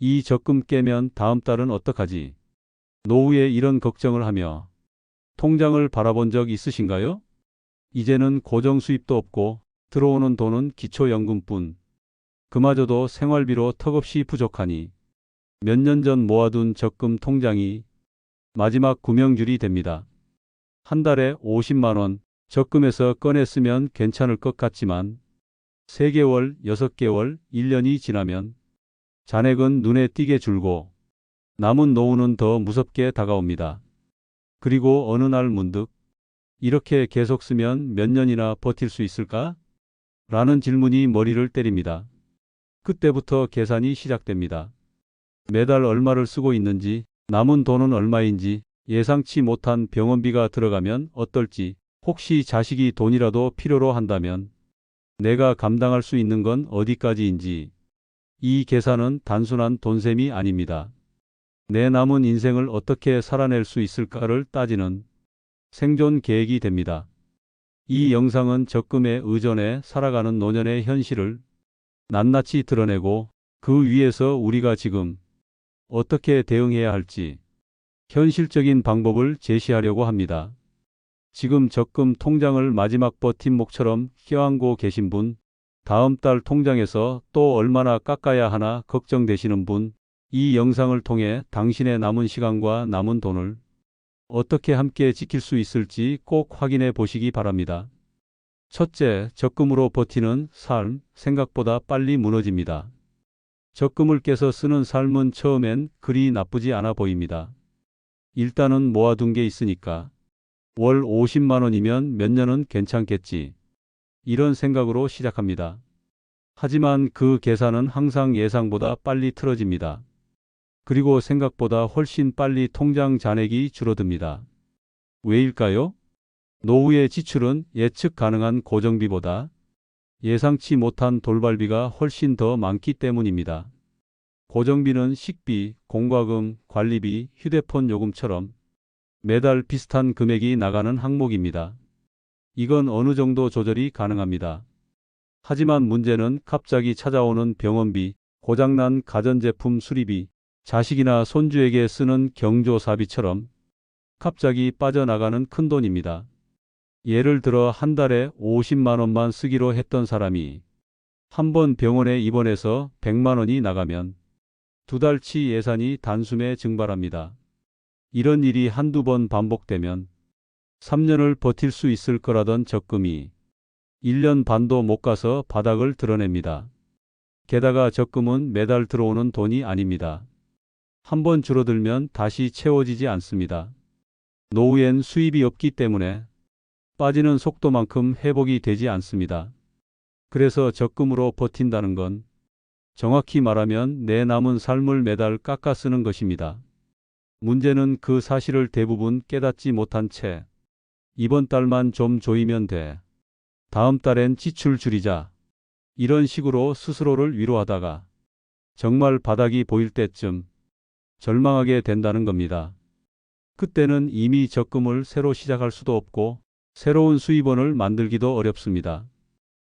이 적금 깨면 다음 달은 어떡하지? 노후에 이런 걱정을 하며 통장을 바라본 적 있으신가요? 이제는 고정 수입도 없고 들어오는 돈은 기초연금뿐. 그마저도 생활비로 턱없이 부족하니 몇 년 전 모아둔 적금 통장이 마지막 구명줄이 됩니다. 한 달에 50만 원 적금에서 꺼내 쓰면 괜찮을 것 같지만 3개월, 6개월, 1년이 지나면 잔액은 눈에 띄게 줄고 남은 노후는 더 무섭게 다가옵니다. 그리고 어느 날 문득 이렇게 계속 쓰면 몇 년이나 버틸 수 있을까? 라는 질문이 머리를 때립니다. 그때부터 계산이 시작됩니다. 매달 얼마를 쓰고 있는지, 남은 돈은 얼마인지, 예상치 못한 병원비가 들어가면 어떨지, 혹시 자식이 돈이라도 필요로 한다면 내가 감당할 수 있는 건 어디까지인지. 이 계산은 단순한 돈셈이 아닙니다. 내 남은 인생을 어떻게 살아낼 수 있을까를 따지는 생존 계획이 됩니다. 이 영상은 적금에 의존해 살아가는 노년의 현실을 낱낱이 드러내고 그 위에서 우리가 지금 어떻게 대응해야 할지 현실적인 방법을 제시하려고 합니다. 지금 적금 통장을 마지막 버팀목처럼 껴안고 계신 분, 다음 달 통장에서 또 얼마나 깎아야 하나 걱정되시는 분, 이 영상을 통해 당신의 남은 시간과 남은 돈을 어떻게 함께 지킬 수 있을지 꼭 확인해 보시기 바랍니다. 첫째, 적금으로 버티는 삶, 생각보다 빨리 무너집니다. 적금을 깨서 쓰는 삶은 처음엔 그리 나쁘지 않아 보입니다. 일단은 모아둔 게 있으니까 월 50만 원이면 몇 년은 괜찮겠지. 이런 생각으로 시작합니다. 하지만 그 계산은 항상 예상보다 빨리 틀어집니다. 그리고 생각보다 훨씬 빨리 통장 잔액이 줄어듭니다. 왜일까요? 노후의 지출은 예측 가능한 고정비보다 예상치 못한 돌발비가 훨씬 더 많기 때문입니다. 고정비는 식비, 공과금, 관리비, 휴대폰 요금처럼 매달 비슷한 금액이 나가는 항목입니다. 이건 어느 정도 조절이 가능합니다. 하지만 문제는 갑자기 찾아오는 병원비, 고장난 가전제품 수리비, 자식이나 손주에게 쓰는 경조사비처럼 갑자기 빠져나가는 큰돈입니다. 예를 들어 한 달에 50만 원만 쓰기로 했던 사람이 한 번 병원에 입원해서 100만 원이 나가면 2달치 예산이 단숨에 증발합니다. 이런 일이 한두 번 반복되면 3년을 버틸 수 있을 거라던 적금이 1년 반도 못 가서 바닥을 드러냅니다. 게다가 적금은 매달 들어오는 돈이 아닙니다. 한 번 줄어들면 다시 채워지지 않습니다. 노후엔 수입이 없기 때문에 빠지는 속도만큼 회복이 되지 않습니다. 그래서 적금으로 버틴다는 건 정확히 말하면 내 남은 삶을 매달 깎아 쓰는 것입니다. 문제는 그 사실을 대부분 깨닫지 못한 채 이번 달만 좀 조이면 돼. 다음 달엔 지출 줄이자. 이런 식으로 스스로를 위로하다가 정말 바닥이 보일 때쯤 절망하게 된다는 겁니다. 그때는 이미 적금을 새로 시작할 수도 없고 새로운 수입원을 만들기도 어렵습니다.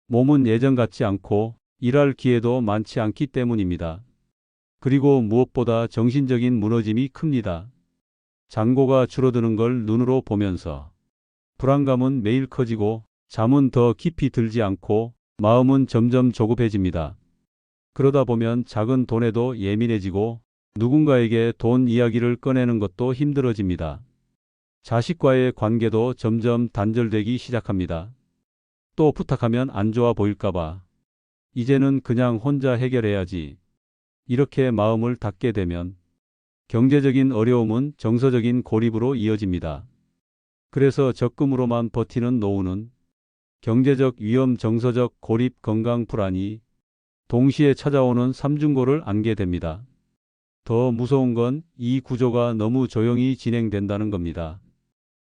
몸은 예전 같지 않고 일할 기회도 많지 않기 때문입니다. 그리고 무엇보다 정신적인 무너짐이 큽니다. 잔고가 줄어드는 걸 눈으로 보면서 불안감은 매일 커지고 잠은 더 깊이 들지 않고 마음은 점점 조급해집니다. 그러다 보면 작은 돈에도 예민해지고 누군가에게 돈 이야기를 꺼내는 것도 힘들어집니다. 자식과의 관계도 점점 단절되기 시작합니다. 또 부탁하면 안 좋아 보일까봐 이제는 그냥 혼자 해결해야지. 이렇게 마음을 닫게 되면 경제적인 어려움은 정서적인 고립으로 이어집니다. 그래서 적금으로만 버티는 노후는 경제적 위험, 정서적 고립, 건강 불안이 동시에 찾아오는 삼중고를 안게 됩니다. 더 무서운 건 이 구조가 너무 조용히 진행된다는 겁니다.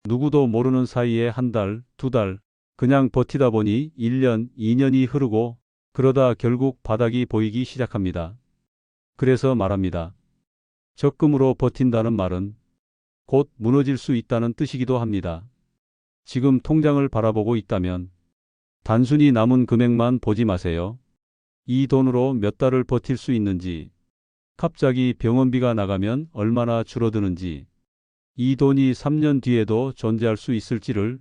누구도 모르는 사이에 한 달, 2달, 그냥 버티다 보니 1년, 2년이 흐르고 그러다 결국 바닥이 보이기 시작합니다. 그래서 말합니다. 적금으로 버틴다는 말은 곧 무너질 수 있다는 뜻이기도 합니다. 지금 통장을 바라보고 있다면 단순히 남은 금액만 보지 마세요. 이 돈으로 몇 달을 버틸 수 있는지, 갑자기 병원비가 나가면 얼마나 줄어드는지, 이 돈이 3년 뒤에도 존재할 수 있을지를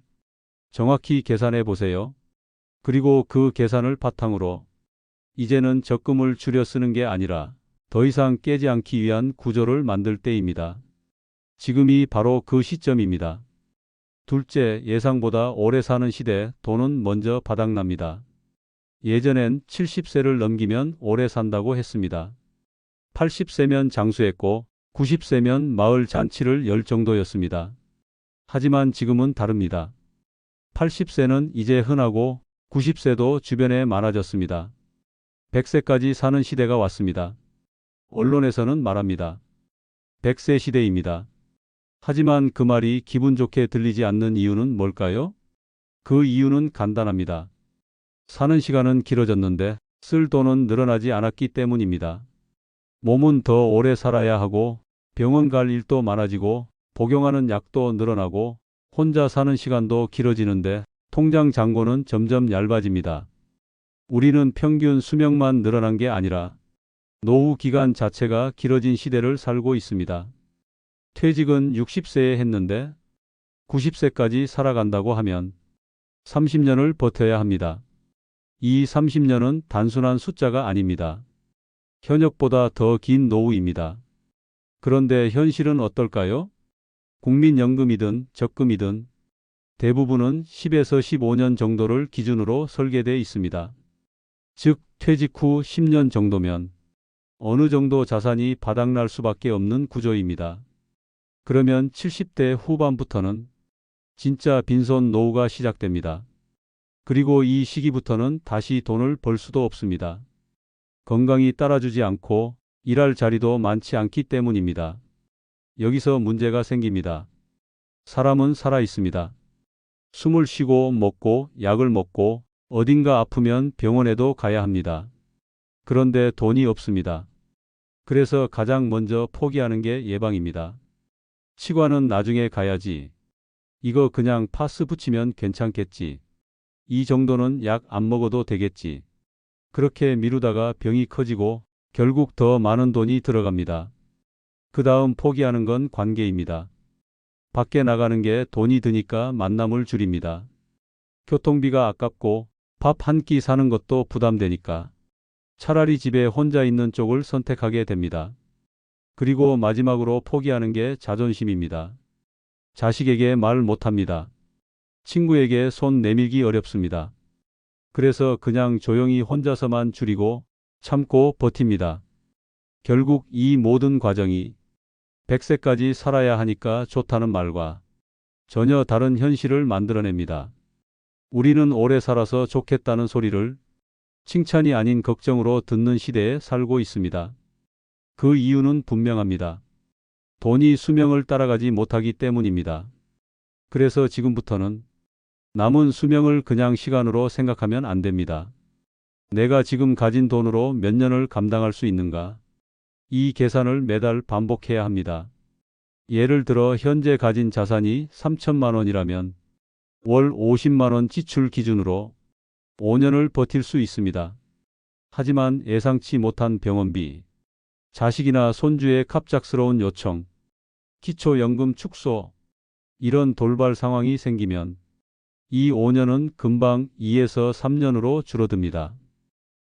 정확히 계산해 보세요. 그리고 그 계산을 바탕으로 이제는 적금을 줄여 쓰는 게 아니라 더 이상 깨지 않기 위한 구조를 만들 때입니다. 지금이 바로 그 시점입니다. 둘째, 예상보다 오래 사는 시대, 돈은 먼저 바닥납니다. 예전엔 70세를 넘기면 오래 산다고 했습니다. 80세면 장수했고 90세면 마을 잔치를 열 정도였습니다. 하지만 지금은 다릅니다. 80세는 이제 흔하고 90세도 주변에 많아졌습니다. 100세까지 사는 시대가 왔습니다. 언론에서는 말합니다. 100세 시대입니다. 하지만 그 말이 기분 좋게 들리지 않는 이유는 뭘까요? 그 이유는 간단합니다. 사는 시간은 길어졌는데 쓸 돈은 늘어나지 않았기 때문입니다. 몸은 더 오래 살아야 하고 병원 갈 일도 많아지고 복용하는 약도 늘어나고 혼자 사는 시간도 길어지는데 통장 잔고는 점점 얇아집니다. 우리는 평균 수명만 늘어난 게 아니라 노후 기간 자체가 길어진 시대를 살고 있습니다. 퇴직은 60세에 했는데 90세까지 살아간다고 하면 30년을 버텨야 합니다. 이 30년은 단순한 숫자가 아닙니다. 현역보다 더 긴 노후입니다. 그런데 현실은 어떨까요? 국민연금이든 적금이든 대부분은 10에서 15년 정도를 기준으로 설계되어 있습니다. 즉, 퇴직 후 10년 정도면 어느 정도 자산이 바닥날 수밖에 없는 구조입니다. 그러면 70대 후반부터는 진짜 빈손 노후가 시작됩니다. 그리고 이 시기부터는 다시 돈을 벌 수도 없습니다. 건강이 따라주지 않고 일할 자리도 많지 않기 때문입니다. 여기서 문제가 생깁니다. 사람은 살아 있습니다. 숨을 쉬고 먹고 약을 먹고 어딘가 아프면 병원에도 가야 합니다. 그런데 돈이 없습니다. 그래서 가장 먼저 포기하는 게 예방입니다. 치과는 나중에 가야지. 이거 그냥 파스 붙이면 괜찮겠지. 이 정도는 약 안 먹어도 되겠지. 그렇게 미루다가 병이 커지고 결국 더 많은 돈이 들어갑니다. 그 다음 포기하는 건 관계입니다. 밖에 나가는 게 돈이 드니까 만남을 줄입니다. 교통비가 아깝고 밥 한 끼 사는 것도 부담되니까 차라리 집에 혼자 있는 쪽을 선택하게 됩니다. 그리고 마지막으로 포기하는 게 자존심입니다. 자식에게 말 못합니다. 친구에게 손 내밀기 어렵습니다. 그래서 그냥 조용히 혼자서만 줄이고 참고 버팁니다. 결국 이 모든 과정이 100세까지 살아야 하니까 좋다는 말과 전혀 다른 현실을 만들어냅니다. 우리는 오래 살아서 좋겠다는 소리를 칭찬이 아닌 걱정으로 듣는 시대에 살고 있습니다. 그 이유는 분명합니다. 돈이 수명을 따라가지 못하기 때문입니다. 그래서 지금부터는 남은 수명을 그냥 시간으로 생각하면 안 됩니다. 내가 지금 가진 돈으로 몇 년을 감당할 수 있는가? 이 계산을 매달 반복해야 합니다. 예를 들어 현재 가진 자산이 3천만 원이라면 월 50만 원 지출 기준으로 5년을 버틸 수 있습니다. 하지만 예상치 못한 병원비, 자식이나 손주의 갑작스러운 요청, 기초연금 축소, 이런 돌발 상황이 생기면 이 5년은 금방 2에서 3년으로 줄어듭니다.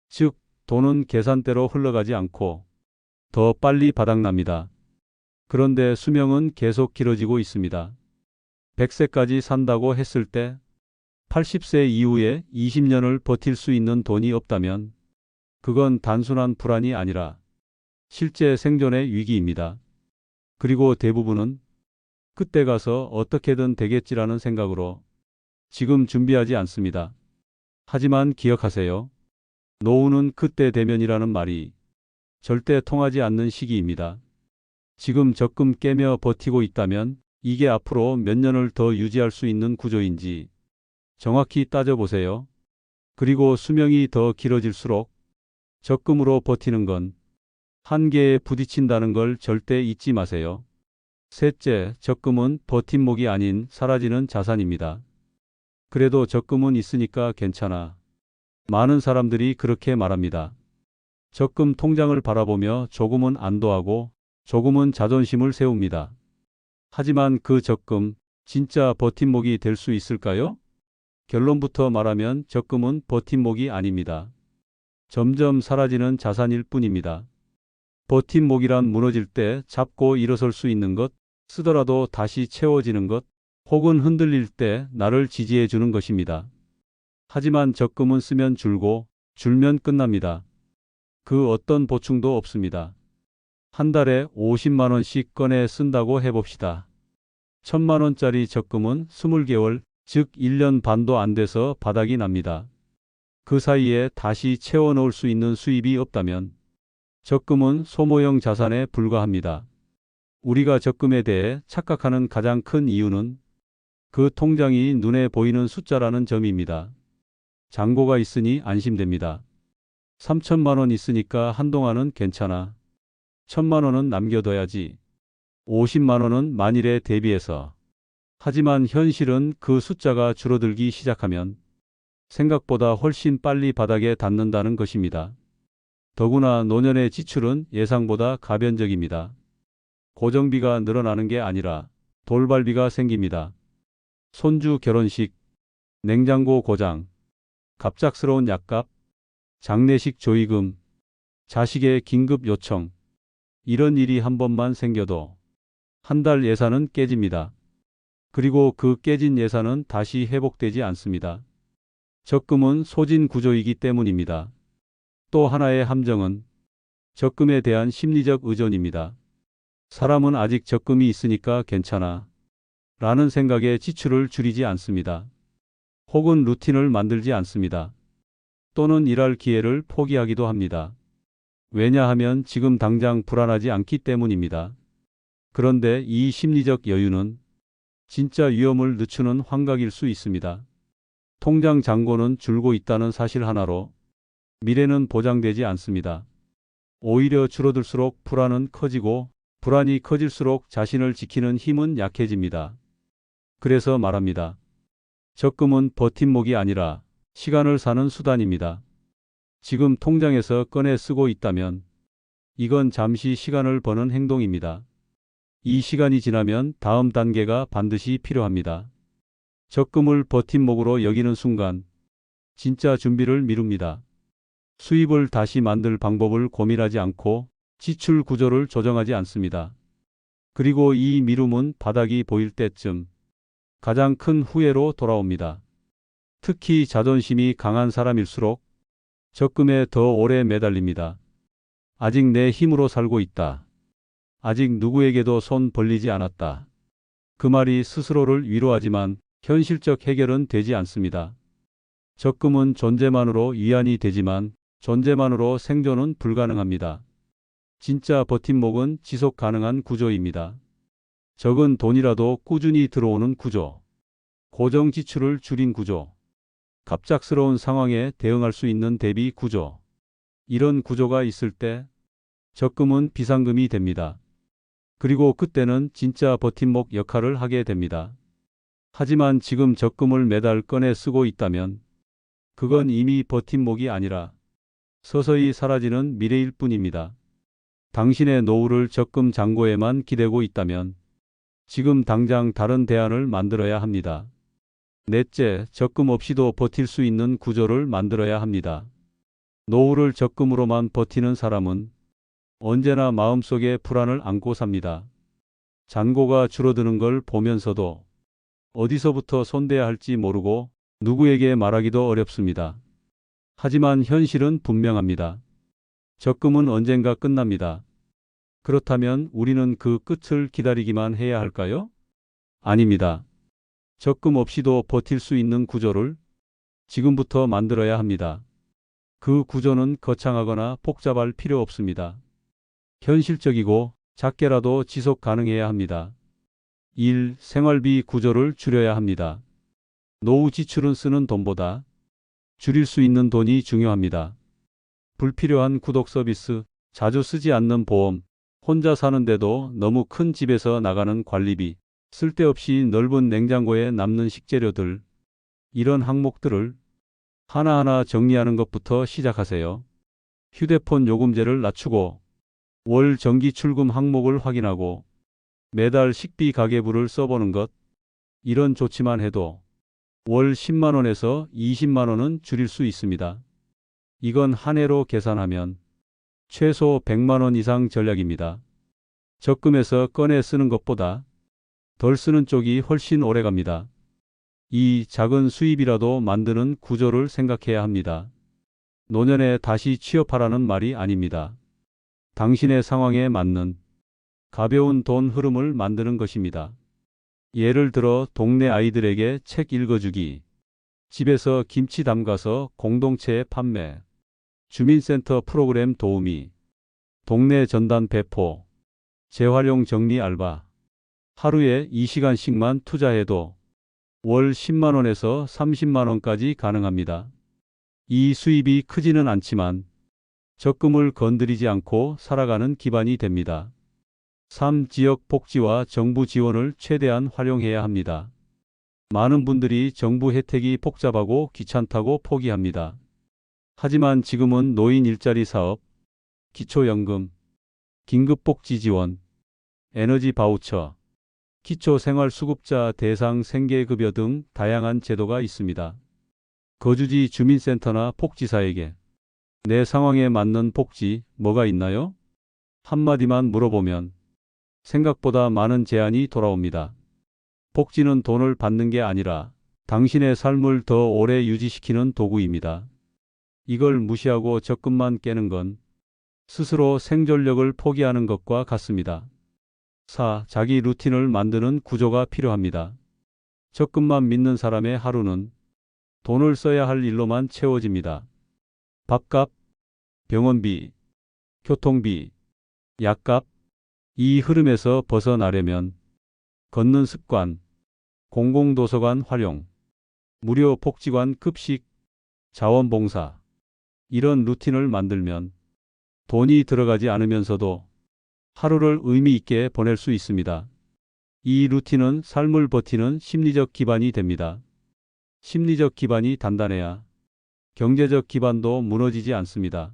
즉, 돈은 계산대로 흘러가지 않고 더 빨리 바닥납니다. 그런데 수명은 계속 길어지고 있습니다. 100세까지 산다고 했을 때 80세 이후에 20년을 버틸 수 있는 돈이 없다면 그건 단순한 불안이 아니라 실제 생존의 위기입니다. 그리고 대부분은 그때 가서 어떻게든 되겠지라는 생각으로 지금 준비하지 않습니다. 하지만 기억하세요. 노후는 그때 되면이라는 말이 절대 통하지 않는 시기입니다. 지금 적금 깨며 버티고 있다면 이게 앞으로 몇 년을 더 유지할 수 있는 구조인지 정확히 따져보세요. 그리고 수명이 더 길어질수록 적금으로 버티는 건 한계에 부딪힌다는 걸 절대 잊지 마세요. 셋째, 적금은 버팀목이 아닌 사라지는 자산입니다. 그래도 적금은 있으니까 괜찮아. 많은 사람들이 그렇게 말합니다. 적금 통장을 바라보며 조금은 안도하고 조금은 자존심을 세웁니다. 하지만 그 적금 진짜 버팀목이 될 수 있을까요? 결론부터 말하면 적금은 버팀목이 아닙니다. 점점 사라지는 자산일 뿐입니다. 버팀목이란 무너질 때 잡고 일어설 수 있는 것, 쓰더라도 다시 채워지는 것, 혹은 흔들릴 때 나를 지지해 주는 것입니다. 하지만 적금은 쓰면 줄고 줄면 끝납니다. 그 어떤 보충도 없습니다. 한 달에 50만 원씩 꺼내 쓴다고 해봅시다. 1000만 원짜리 적금은 20개월, 즉 1년 반도 안 돼서 바닥이 납니다. 그 사이에 다시 채워 넣을 수 있는 수입이 없다면 적금은 소모형 자산에 불과합니다. 우리가 적금에 대해 착각하는 가장 큰 이유는 그 통장이 눈에 보이는 숫자라는 점입니다. 잔고가 있으니 안심됩니다. 3천만 원 있으니까 한동안은 괜찮아. 1000만 원은 남겨둬야지. 50만 원은 만일에 대비해서. 하지만 현실은 그 숫자가 줄어들기 시작하면 생각보다 훨씬 빨리 바닥에 닿는다는 것입니다. 더구나 노년의 지출은 예상보다 가변적입니다. 고정비가 늘어나는 게 아니라 돌발비가 생깁니다. 손주 결혼식, 냉장고 고장, 갑작스러운 약값, 장례식 조의금, 자식의 긴급 요청. 이런 일이 한 번만 생겨도 한 달 예산은 깨집니다. 그리고 그 깨진 예산은 다시 회복되지 않습니다. 적금은 소진 구조이기 때문입니다. 또 하나의 함정은 적금에 대한 심리적 의존입니다. 사람은 아직 적금이 있으니까 괜찮아 라는 생각에 지출을 줄이지 않습니다. 혹은 루틴을 만들지 않습니다. 또는 일할 기회를 포기하기도 합니다. 왜냐하면 지금 당장 불안하지 않기 때문입니다. 그런데 이 심리적 여유는 진짜 위험을 늦추는 환각일 수 있습니다. 통장 잔고는 줄고 있다는 사실 하나로 미래는 보장되지 않습니다. 오히려 줄어들수록 불안은 커지고 불안이 커질수록 자신을 지키는 힘은 약해집니다. 그래서 말합니다. 적금은 버팀목이 아니라 시간을 사는 수단입니다. 지금 통장에서 꺼내 쓰고 있다면 이건 잠시 시간을 버는 행동입니다. 이 시간이 지나면 다음 단계가 반드시 필요합니다. 적금을 버팀목으로 여기는 순간 진짜 준비를 미룹니다. 수입을 다시 만들 방법을 고민하지 않고 지출 구조를 조정하지 않습니다. 그리고 이 미룸은 바닥이 보일 때쯤 가장 큰 후회로 돌아옵니다. 특히 자존심이 강한 사람일수록 적금에 더 오래 매달립니다. 아직 내 힘으로 살고 있다. 아직 누구에게도 손 벌리지 않았다. 그 말이 스스로를 위로하지만 현실적 해결은 되지 않습니다. 적금은 존재만으로 위안이 되지만 존재만으로 생존은 불가능합니다. 진짜 버팀목은 지속 가능한 구조입니다. 적은 돈이라도 꾸준히 들어오는 구조. 고정 지출을 줄인 구조. 갑작스러운 상황에 대응할 수 있는 대비 구조. 이런 구조가 있을 때 적금은 비상금이 됩니다. 그리고 그때는 진짜 버팀목 역할을 하게 됩니다. 하지만 지금 적금을 매달 꺼내 쓰고 있다면 그건 이미 버팀목이 아니라 서서히 사라지는 미래일 뿐입니다. 당신의 노후를 적금 잔고에만 기대고 있다면 지금 당장 다른 대안을 만들어야 합니다. 넷째, 적금 없이도 버틸 수 있는 구조를 만들어야 합니다. 노후를 적금으로만 버티는 사람은 언제나 마음속에 불안을 안고 삽니다. 잔고가 줄어드는 걸 보면서도 어디서부터 손대야 할지 모르고 누구에게 말하기도 어렵습니다. 하지만 현실은 분명합니다. 적금은 언젠가 끝납니다. 그렇다면 우리는 그 끝을 기다리기만 해야 할까요? 아닙니다. 적금 없이도 버틸 수 있는 구조를 지금부터 만들어야 합니다. 그 구조는 거창하거나 복잡할 필요 없습니다. 현실적이고 작게라도 지속 가능해야 합니다. 1. 생활비 구조를 줄여야 합니다. 노후 지출은 쓰는 돈보다 줄일 수 있는 돈이 중요합니다. 불필요한 구독 서비스, 자주 쓰지 않는 보험, 혼자 사는데도 너무 큰 집에서 나가는 관리비, 쓸데없이 넓은 냉장고에 남는 식재료들, 이런 항목들을 하나하나 정리하는 것부터 시작하세요. 휴대폰 요금제를 낮추고 월 전기 출금 항목을 확인하고 매달 식비 가계부를 써보는 것. 이런 조치만 해도 월 10만 원에서 20만 원은 줄일 수 있습니다. 이건 한 해로 계산하면 최소 100만 원 이상 전략입니다. 적금에서 꺼내 쓰는 것보다 덜 쓰는 쪽이 훨씬 오래 갑니다. 이 작은 수입이라도 만드는 구조를 생각해야 합니다. 노년에 다시 취업하라는 말이 아닙니다. 당신의 상황에 맞는 가벼운 돈 흐름을 만드는 것입니다. 예를 들어 동네 아이들에게 책 읽어주기, 집에서 김치 담가서 공동체에 판매, 주민센터 프로그램 도우미, 동네 전단 배포, 재활용 정리 알바. 하루에 2시간씩만 투자해도 월 10만 원에서 30만 원까지 가능합니다. 이 수입이 크지는 않지만 적금을 건드리지 않고 살아가는 기반이 됩니다. 3. 지역 복지와 정부 지원을 최대한 활용해야 합니다. 많은 분들이 정부 혜택이 복잡하고 귀찮다고 포기합니다. 하지만 지금은 노인 일자리 사업, 기초연금, 긴급복지 지원, 에너지 바우처, 기초생활수급자 대상 생계급여 등 다양한 제도가 있습니다. 거주지 주민센터나 복지사에게 내 상황에 맞는 복지 뭐가 있나요? 한마디만 물어보면 생각보다 많은 제안이 돌아옵니다. 복지는 돈을 받는 게 아니라 당신의 삶을 더 오래 유지시키는 도구입니다. 이걸 무시하고 적금만 깨는 건 스스로 생존력을 포기하는 것과 같습니다. 4. 자기 루틴을 만드는 구조가 필요합니다. 적금만 믿는 사람의 하루는 돈을 써야 할 일로만 채워집니다. 밥값, 병원비, 교통비, 약값. 이 흐름에서 벗어나려면 걷는 습관, 공공도서관 활용, 무료 복지관 급식, 자원봉사, 이런 루틴을 만들면 돈이 들어가지 않으면서도 하루를 의미 있게 보낼 수 있습니다. 이 루틴은 삶을 버티는 심리적 기반이 됩니다. 심리적 기반이 단단해야 경제적 기반도 무너지지 않습니다.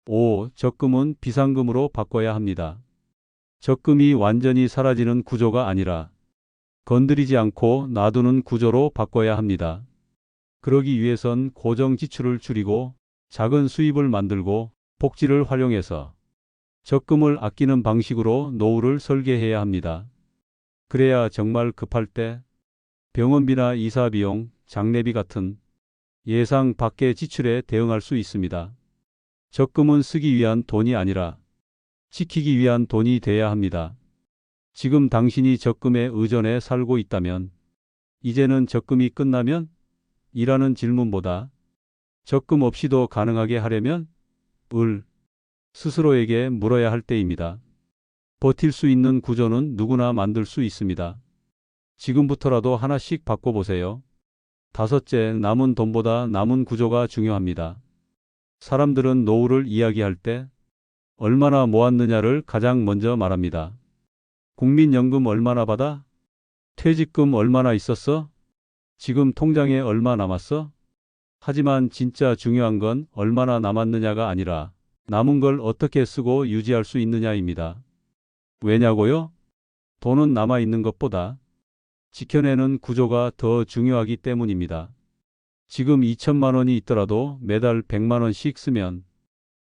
5. 적금은 비상금으로 바꿔야 합니다. 적금이 완전히 사라지는 구조가 아니라 건드리지 않고 놔두는 구조로 바꿔야 합니다. 그러기 위해선 고정 지출을 줄이고 작은 수입을 만들고 복지를 활용해서 적금을 아끼는 방식으로 노후를 설계해야 합니다. 그래야 정말 급할 때 병원비나 이사비용, 장례비 같은 예상 밖의 지출에 대응할 수 있습니다. 적금은 쓰기 위한 돈이 아니라 지키기 위한 돈이 돼야 합니다. 지금 당신이 적금에 의존해 살고 있다면 이제는 적금이 끝나면? 이라는 질문보다 적금 없이도 가능하게 하려면? 스스로에게 물어야 할 때입니다. 버틸 수 있는 구조는 누구나 만들 수 있습니다. 지금부터라도 하나씩 바꿔보세요. 5. 남은 돈보다 남은 구조가 중요합니다. 사람들은 노후를 이야기할 때 얼마나 모았느냐를 가장 먼저 말합니다. 국민연금 얼마나 받아? 퇴직금 얼마나 있었어? 지금 통장에 얼마 남았어? 하지만 진짜 중요한 건 얼마나 남았느냐가 아니라 남은 걸 어떻게 쓰고 유지할 수 있느냐입니다. 왜냐고요? 돈은 남아있는 것보다 지켜내는 구조가 더 중요하기 때문입니다. 지금 2천만 원이 있더라도 매달 100만 원씩 쓰면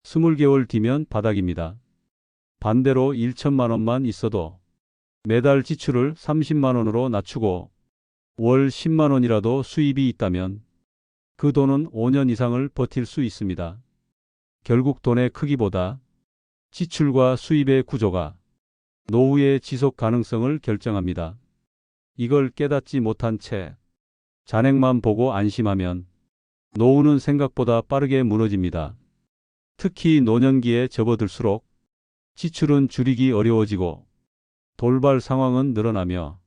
20개월 뒤면 바닥입니다. 반대로 1천만 원만 있어도 매달 지출을 30만 원으로 낮추고 월 10만 원이라도 수입이 있다면 그 돈은 5년 이상을 버틸 수 있습니다. 결국 돈의 크기보다 지출과 수입의 구조가 노후의 지속 가능성을 결정합니다. 이걸 깨닫지 못한 채 잔액만 보고 안심하면 노후는 생각보다 빠르게 무너집니다. 특히 노년기에 접어들수록 지출은 줄이기 어려워지고 돌발 상황은 늘어나며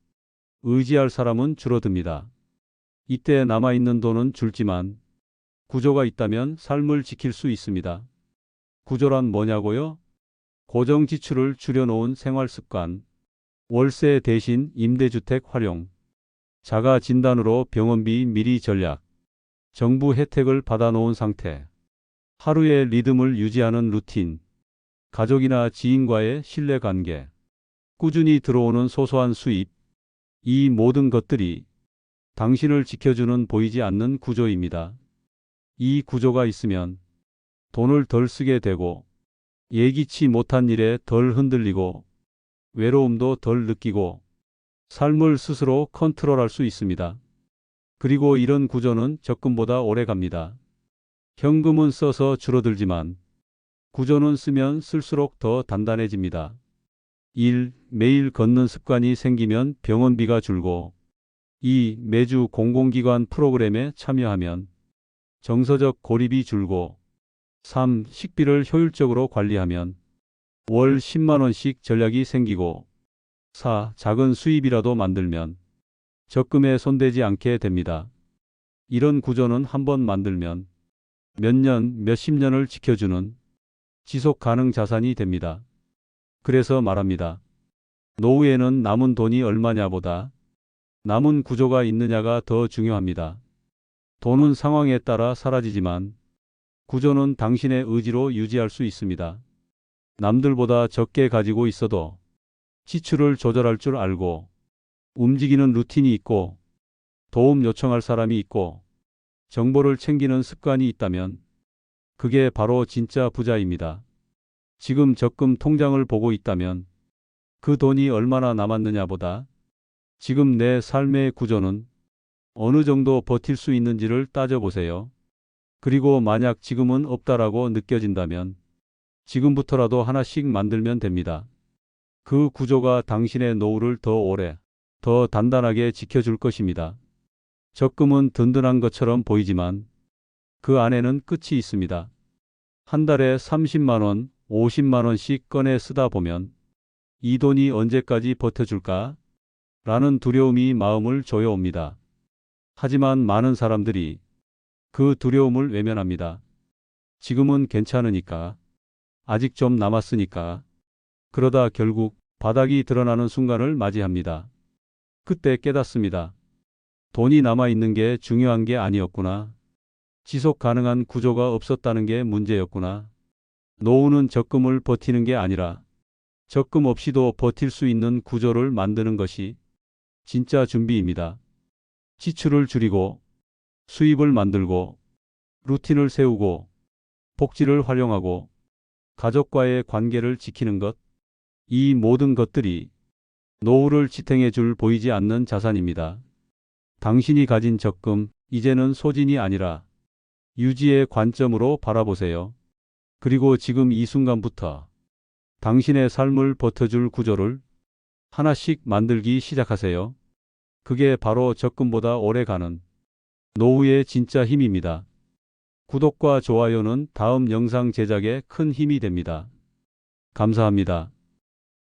의지할 사람은 줄어듭니다. 이때 남아있는 돈은 줄지만 구조가 있다면 삶을 지킬 수 있습니다. 구조란 뭐냐고요? 고정 지출을 줄여놓은 생활습관, 월세 대신 임대주택 활용, 자가 진단으로 병원비 미리 전략, 정부 혜택을 받아놓은 상태. 하루의 리듬을 유지하는 루틴, 가족이나 지인과의 신뢰관계, 꾸준히 들어오는 소소한 수입, 이 모든 것들이 당신을 지켜주는 보이지 않는 구조입니다. 이 구조가 있으면 돈을 덜 쓰게 되고 예기치 못한 일에 덜 흔들리고 외로움도 덜 느끼고 삶을 스스로 컨트롤할 수 있습니다. 그리고 이런 구조는 적금보다 오래 갑니다. 현금은 써서 줄어들지만 구조는 쓰면 쓸수록 더 단단해집니다. 1. 매일 걷는 습관이 생기면 병원비가 줄고 2. 매주 공공기관 프로그램에 참여하면 정서적 고립이 줄고 3. 식비를 효율적으로 관리하면 월 10만 원씩 전략이 생기고 4. 작은 수입이라도 만들면 적금에 손대지 않게 됩니다. 이런 구조는 한번 만들면 몇 년, 몇십 년을 지켜주는 지속 가능 자산이 됩니다. 그래서 말합니다. 노후에는 남은 돈이 얼마냐보다 남은 구조가 있느냐가 더 중요합니다. 돈은 상황에 따라 사라지지만 구조는 당신의 의지로 유지할 수 있습니다. 남들보다 적게 가지고 있어도 지출을 조절할 줄 알고 움직이는 루틴이 있고 도움 요청할 사람이 있고 정보를 챙기는 습관이 있다면 그게 바로 진짜 부자입니다. 지금 적금 통장을 보고 있다면 그 돈이 얼마나 남았느냐보다 지금 내 삶의 구조는 어느 정도 버틸 수 있는지를 따져보세요. 그리고 만약 지금은 없다라고 느껴진다면 지금부터라도 하나씩 만들면 됩니다. 그 구조가 당신의 노후를 더 오래, 더 단단하게 지켜줄 것입니다. 적금은 든든한 것처럼 보이지만 그 안에는 끝이 있습니다. 한 달에 30만 원, 50만 원씩 꺼내 쓰다 보면 이 돈이 언제까지 버텨줄까? 라는 두려움이 마음을 조여옵니다. 하지만 많은 사람들이 그 두려움을 외면합니다. 지금은 괜찮으니까, 아직 좀 남았으니까. 그러다 결국 바닥이 드러나는 순간을 맞이합니다. 그때 깨닫습니다. 돈이 남아있는 게 중요한 게 아니었구나. 지속 가능한 구조가 없었다는 게 문제였구나. 노후는 적금을 버티는 게 아니라 적금 없이도 버틸 수 있는 구조를 만드는 것이 진짜 준비입니다. 지출을 줄이고 수입을 만들고 루틴을 세우고 복지를 활용하고 가족과의 관계를 지키는 것, 이 모든 것들이 노후를 지탱해 줄 보이지 않는 자산입니다. 당신이 가진 적금, 이제는 소진이 아니라 유지의 관점으로 바라보세요. 그리고 지금 이 순간부터 당신의 삶을 버텨줄 구조를 하나씩 만들기 시작하세요. 그게 바로 적금보다 오래 가는 노후의 진짜 힘입니다. 구독과 좋아요는 다음 영상 제작에 큰 힘이 됩니다. 감사합니다.